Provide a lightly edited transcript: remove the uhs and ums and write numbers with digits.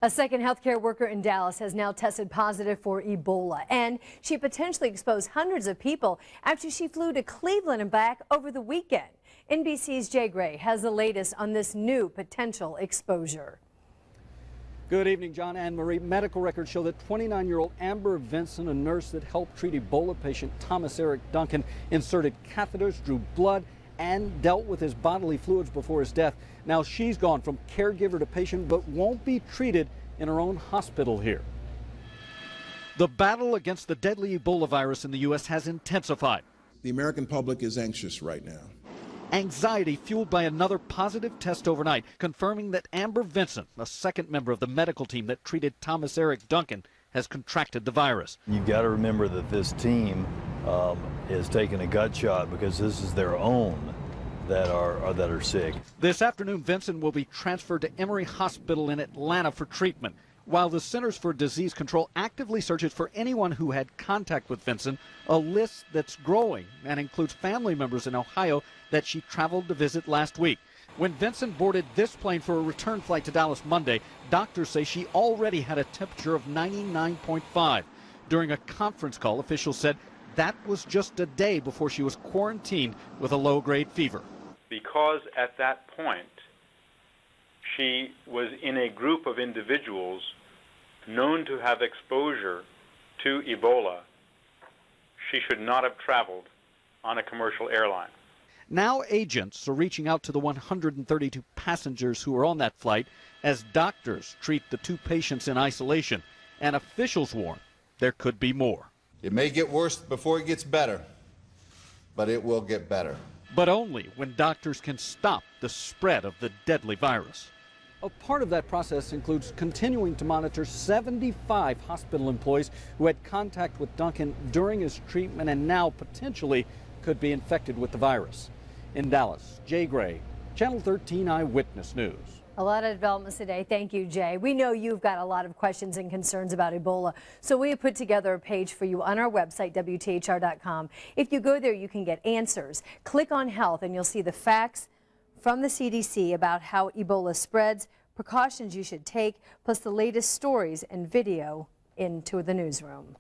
A second healthcare worker in Dallas has now tested positive for Ebola, and she potentially exposed hundreds of people after she flew to Cleveland and back over the weekend. NBC's Jay Gray has the latest on this new potential exposure. Good evening, John and Marie. Medical records show that 29-year-old Amber Vinson, a nurse that helped treat Ebola patient Thomas Eric Duncan, inserted catheters, drew blood, and dealt with his bodily fluids before his death. Now she's gone from caregiver to patient, but won't be treated in her own hospital here. The battle against the deadly Ebola virus in the U.S. has intensified. The American public is anxious right now. Anxiety fueled by another positive test overnight, confirming that Amber Vinson, a second member of the medical team that treated Thomas Eric Duncan, has contracted the virus. You've got to remember that this team is taking a gut shot because this is their own that are sick. This afternoon, Vinson will be transferred to Emory Hospital in Atlanta for treatment, while the Centers for Disease Control actively searches for anyone who had contact with Vinson, a list that's growing and includes family members in Ohio that she traveled to visit last week. When Vinson boarded this plane for a return flight to Dallas Monday, doctors say she already had a temperature of 99.5. During a conference call, officials said that was just a day before she was quarantined with a low-grade fever. Because at that point, she was in a group of individuals known to have exposure to Ebola, she should not have traveled on a commercial airline. Now agents are reaching out to the 132 passengers who were on that flight as doctors treat the two patients in isolation, and officials warn there could be more. It may get worse before it gets better, but it will get better. But only when doctors can stop the spread of the deadly virus. A part of that process includes continuing to monitor 75 hospital employees who had contact with Duncan during his treatment and now potentially could be infected with the virus. In Dallas, Jay Gray, Channel 13 Eyewitness News. A lot of developments today. Thank you, Jay. We know you've got a lot of questions and concerns about Ebola, so we have put together a page for you on our website, WTHR.com. If you go there, you can get answers. Click on health, and you'll see the facts from the CDC about how Ebola spreads, precautions you should take, plus the latest stories and video into the newsroom.